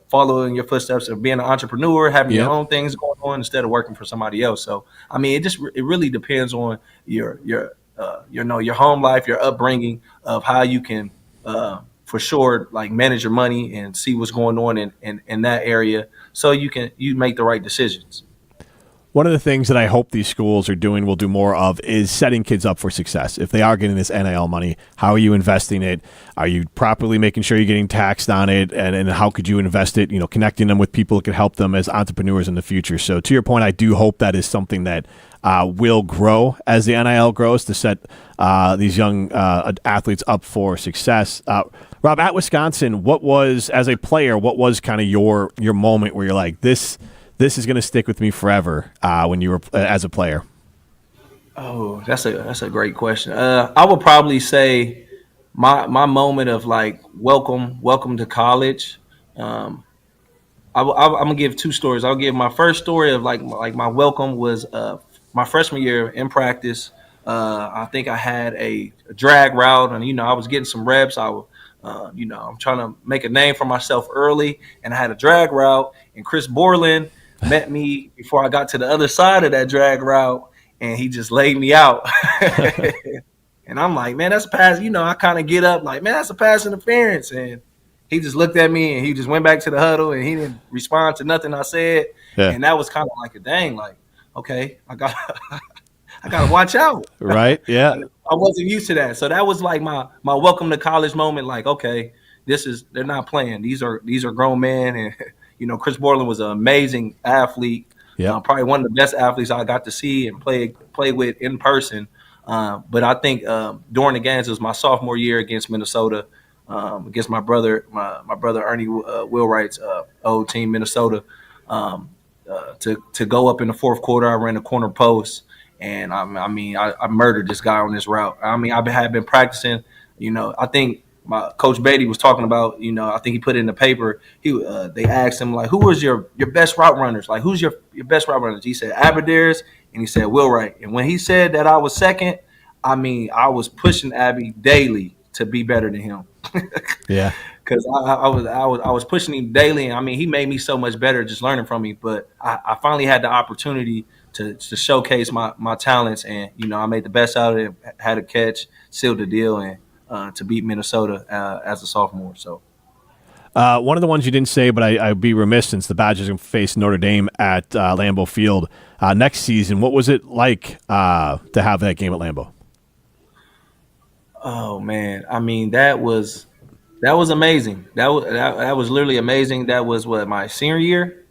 follow in your footsteps of being an entrepreneur, having your own things going on instead of working for somebody else. So, it really depends on your home life, your upbringing of how you can, for sure, like manage your money and see what's going on in that area so you make the right decisions. One of the things that I hope these schools will do more of is setting kids up for success. If they are getting this NIL money, how are you investing it? Are you properly making sure you're getting taxed on it? And how could you invest it? Connecting them with people that can help them as entrepreneurs in the future. So to your point, I do hope that is something that will grow as the NIL grows to set these young athletes up for success. Rob, at Wisconsin, as a player, what was kind of your moment where you're like, this is going to stick with me forever when you were as a player? Oh, that's a great question. I would probably say my moment of like welcome to college. I'm gonna give two stories. I'll give my first story of like my welcome was my freshman year in practice. I think I had a drag route, and I was getting some reps. I'm trying to make a name for myself early, and I had a drag route, and Chris Borland met me before I got to the other side of that drag route, and he just laid me out. And I'm like, man, that's a pass. I kind of get up like, man, that's a pass interference. And he just looked at me and he just went back to the huddle and he didn't respond to nothing I said. Yeah. And that was kind of like a dang, like, okay, I got to watch out. Right. Yeah. I wasn't used to that. So that was like my welcome to college moment. Like, okay, they're not playing. These are grown men. And, Chris Borland was an amazing athlete. Yeah. Probably one of the best athletes I got to see and play with in person. But I think during the games, it was my sophomore year against Minnesota, against my brother Ernie Wheelwright's old team, Minnesota. To go up in the fourth quarter, I ran the corner post, and I murdered this guy on this route. I had been practicing. I think my coach Beatty was talking about. I think he put it in the paper. They asked him like, who was your best route runners? Like, who's your best route runners? He said Aberdeen's, and he said Wheelwright. And when he said that I was second, I was pushing Abby daily to be better than him. Yeah, because I was pushing him daily, and he made me so much better just learning from me. But I finally had the opportunity to showcase my talents, and I made the best out of it. Had a catch, sealed the deal, and to beat Minnesota as a sophomore. So. One of the ones you didn't say, but I'd be remiss since the Badgers can face Notre Dame at Lambeau Field next season. What was it like to have that game at Lambeau? Oh man, that was amazing. That was literally amazing. That was what, my senior year.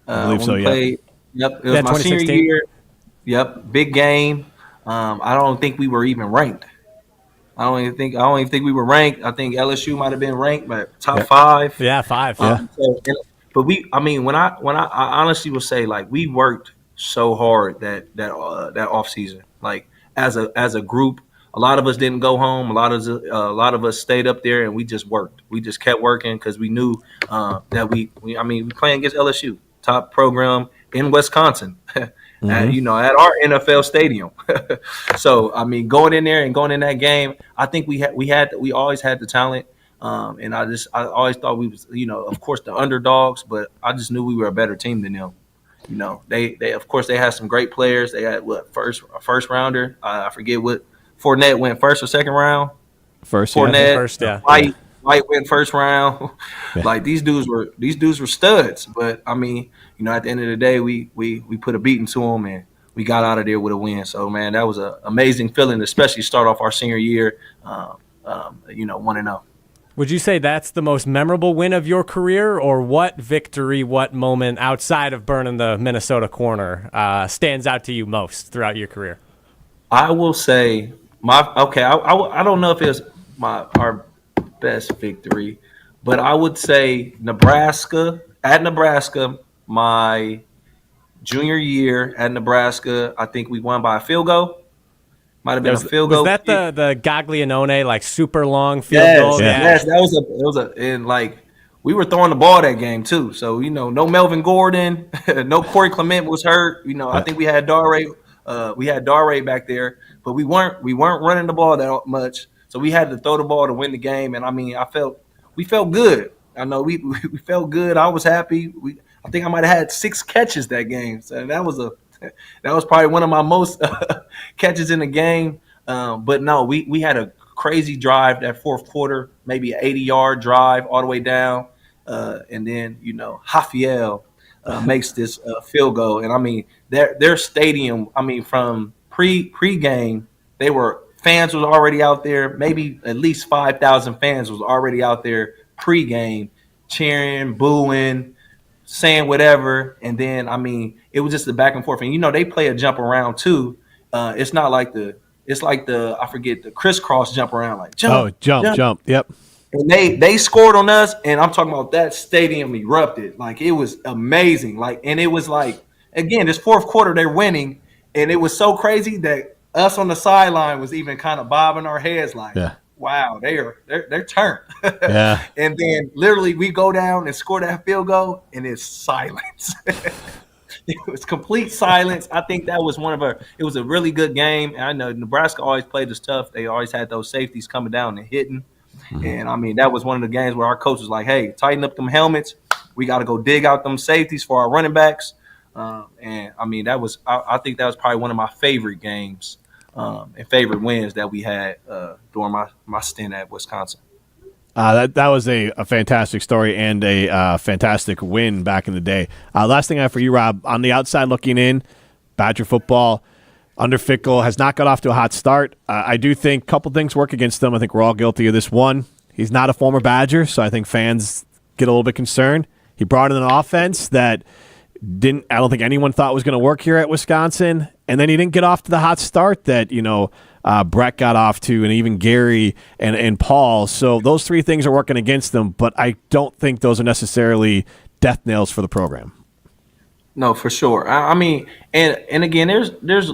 I believe so. Yeah. Yep, it was my senior year. Yep, big game. I don't think we were even ranked. I don't even think we were ranked. I think LSU might have been ranked, but top 5. Yeah, 5. But when I honestly will say, like, we worked so hard that off season, like as a group. A lot of us didn't go home. A lot of us stayed up there, and we just worked. We just kept working because we knew that we playing against LSU, top program in Wisconsin, mm-hmm. at our NFL stadium. So going in there and going in that game, I think we always had the talent. And I always thought we was, of course the underdogs, but I just knew we were a better team than them. They of course they had some great players. They had a first rounder. I forget what Fournette went first or second round. First, Fournette, first, yeah. White went first round. Yeah. Like these dudes were studs. But I mean, at the end of the day, we put a beating to them and we got out of there with a win. So man, that was an amazing feeling, especially start off our senior year, 1-0. Would you say that's the most memorable win of your career, or what victory, what moment outside of burning the Minnesota corner stands out to you most throughout your career? I will say I don't know if it's our best victory, but I would say Nebraska, my junior year at Nebraska. I think we won by a field goal. Might have been a field goal. Was that the Gaglianone, like super long field goal? Yes, and like we were throwing the ball that game too. So no Melvin Gordon, no Corey Clement was hurt. I think we had Dare back there, but we weren't running the ball that much. So we had to throw the ball to win the game. And I mean, we felt good. I know we felt good. I was happy. I think I might have had 6 catches that game. So that was probably one of my most catches in the game. But no, we had a crazy drive that fourth quarter, maybe an 80-yard drive all the way down. And then, Rafael makes this field goal. And I mean, their stadium, I mean, from pre-game, fans was already out there. Maybe at least 5,000 fans was already out there pre-game, cheering, booing, saying whatever. And then, I mean, it was just the back and forth. And, they play a jump around too. It's not like I forget, the crisscross jump around, like jump. Oh, jump. Yep. And they scored on us, and I'm talking about that stadium erupted. Like, it was amazing. Like, and it was like, again, this fourth quarter, they're winning. And it was so crazy that us on the sideline was even kind of bobbing our heads like, wow, they're turned. Yeah. And then literally we go down and score that field goal, and it's silence. It was complete silence. I think that was it was a really good game. And I know Nebraska always played us tough. They always had those safeties coming down and hitting. Mm-hmm. And I mean, that was one of the games where our coach was like, hey, tighten up them helmets. We got to go dig out them safeties for our running backs. And I mean, I think that was probably one of my favorite games and favorite wins that we had during my stint at Wisconsin. That was a fantastic story and a fantastic win back in the day. Last thing I have for you, Rob, on the outside looking in, Badger football under Fickell has not got off to a hot start. I do think a couple things work against them. I think we're all guilty of this. One, he's not a former Badger, so I think fans get a little bit concerned. He brought in an offense that I don't think anyone thought was going to work here at Wisconsin, and then he didn't get off to the hot start that Brett got off to, and even Gary and Paul. So those 3 things are working against them, but I don't think those are necessarily death nails for the program. No, for sure. I mean, and again, there's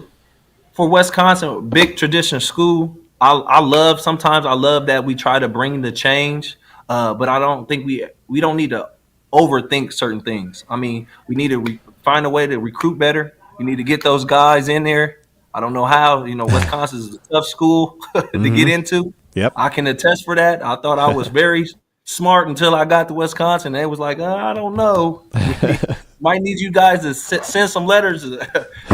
for Wisconsin, big tradition school. I love that we try to bring the change, but I don't think we don't need to overthink certain things. I mean, we need to find a way to recruit better. We need to get those guys in there. I don't know how. Wisconsin is a tough school to get into. Yep. I can attest for that. I thought I was very smart until I got to Wisconsin. They was like, I don't know. Might need you guys to send some letters,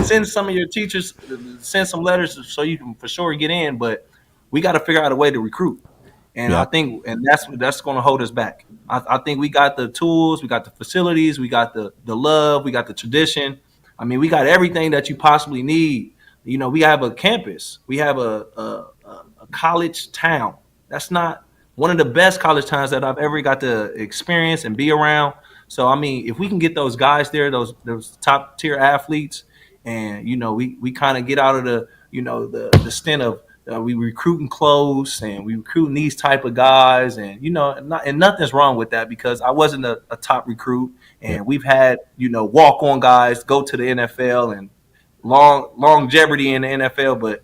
send some of your teachers, send some letters so you can for sure get in. But we got to figure out a way to recruit. And I think, and that's going to hold us back. I think we got the tools, we got the facilities, we got the love, we got the tradition. I mean, we got everything that you possibly need. We have a campus, we have a college town. That's not one of the best college towns that I've ever got to experience and be around. So I mean, if we can get those guys there, those top tier athletes, and we kind of get out of the stint of we recruiting close and we recruiting these type of guys, and and nothing's wrong with that because I wasn't a top recruit, and we've had walk on guys go to the NFL and longevity in the NFL, but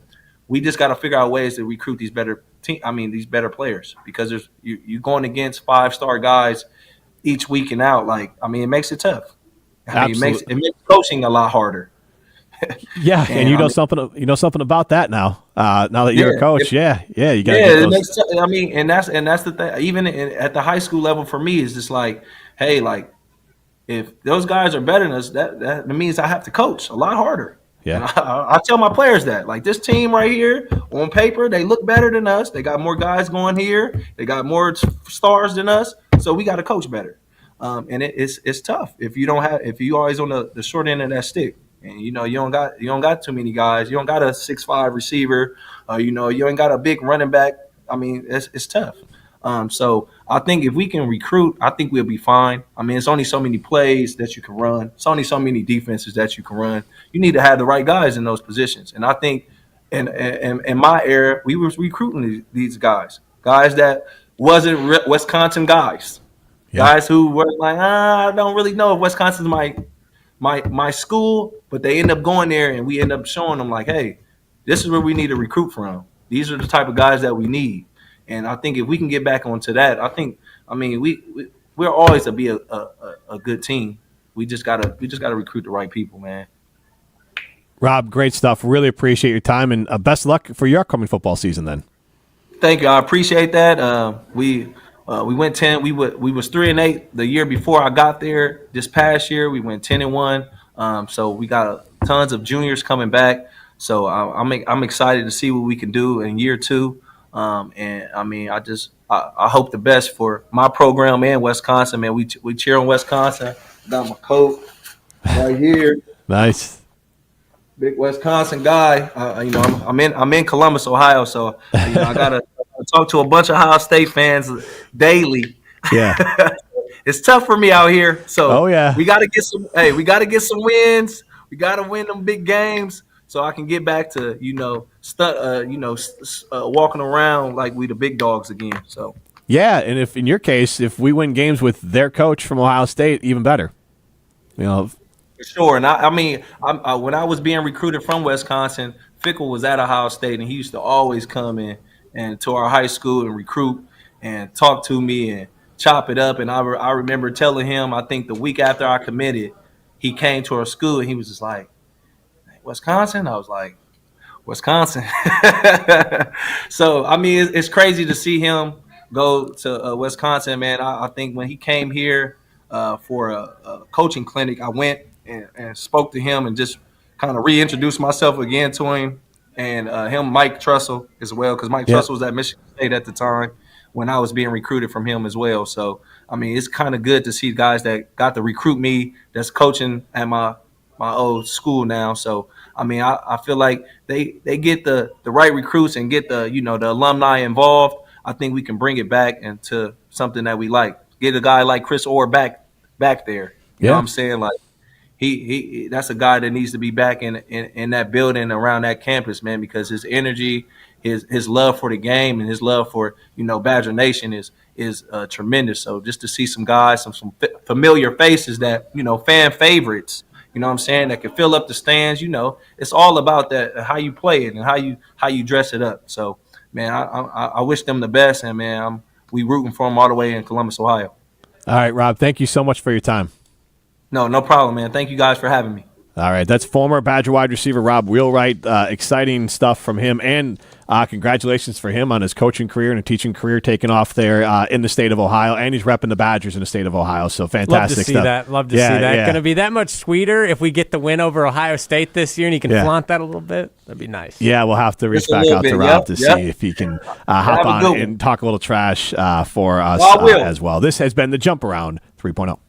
we just got to figure out ways to recruit these better these better players, because you're going against 5-star guys each week and out. Like, I mean, it makes it tough. It makes coaching a lot harder. Yeah, and you know something. You know something about that now. Now that you're a coach, you got. Yeah, it makes. I mean, and that's the thing. Even at the high school level, for me, it's just like, hey, like if those guys are better than us, that means I have to coach a lot harder. Yeah. And I tell my players that, like, this team right here, on paper, they look better than us. They got more guys going here. They got more stars than us. So we got to coach better. And it's tough if you always on the short end of that stick. And you don't got too many guys. You don't got a 6'5" receiver. You ain't got a big running back. I mean, it's tough. So I think if we can recruit, I think we'll be fine. I mean, it's only so many plays that you can run. It's only so many defenses that you can run. You need to have the right guys in those positions. And I think in my era, we was recruiting these guys that wasn't Wisconsin guys. Yeah. Guys who were like, I don't really know if Wisconsin's my school, but they end up going there and we end up showing them like, hey, this is where we need to recruit from. These are the type of guys that we need. And I think if we can get back onto that, we're always to be a good team. We just gotta recruit the right people, man. Rob, great stuff. Really appreciate your time, and best of luck for your upcoming football season. Then, thank you. I appreciate that. We went 10. We was 3-8 the year before I got there. This past year, we went 10-1. So we got tons of juniors coming back. So I'm excited to see what we can do in year 2. And I mean, I hope the best for my program and Wisconsin, man. We cheer on Wisconsin. Got my coat right here. Nice. Big Wisconsin guy. I'm in Columbus, Ohio, so I gotta talk to a bunch of Ohio State fans daily. Yeah. It's tough for me out here. So we gotta get some wins. We gotta win them big games. So I can get back to walking around like we the big dogs again. So yeah, and if in your case, if we win games with their coach from Ohio State, even better. For sure. And I mean, when I was being recruited from Wisconsin, Fickle was at Ohio State, and he used to always come in and to our high school and recruit and talk to me and chop it up. And I remember telling him, I think the week after I committed, he came to our school and he was just like, Wisconsin? I was like, Wisconsin. So, I mean, it's crazy to see him go to Wisconsin, man. I think when he came here for a coaching clinic, I went and spoke to him and just kind of reintroduced myself again to him. And Mike Trussell as well, because Mike Trussell was at Michigan State at the time when I was being recruited from him as well. So, I mean, it's kind of good to see guys that got to recruit me that's coaching at my old school now. So, I mean, I feel like they get the right recruits and get the alumni involved. I think we can bring it back into something that we like. Get a guy like Chris Orr back there. You know what I'm saying? Like he that's a guy that needs to be back in that building around that campus, man, because his energy, his love for the game and his love for, Badger Nation is tremendous. So just to see some guys, some familiar faces that, fan favorites, you know what I'm saying, that can fill up the stands. It's all about that, how you play it and how you dress it up. So, man, I wish them the best, and, man, we rooting for them all the way in Columbus, Ohio. All right, Rob, thank you so much for your time. No problem, man. Thank you guys for having me. All right, that's former Badger wide receiver Rob Wheelwright. Exciting stuff from him, and congratulations for him on his coaching career and a teaching career taking off there in the state of Ohio, and he's repping the Badgers in the state of Ohio, so fantastic stuff. Love to see that. Going to be that much sweeter if we get the win over Ohio State this year and he can flaunt that a little bit. That'd be nice. Yeah, we'll have to reach back out to Rob to see if he can hop on and talk a little trash for us as well. This has been the Jump Around 3.0.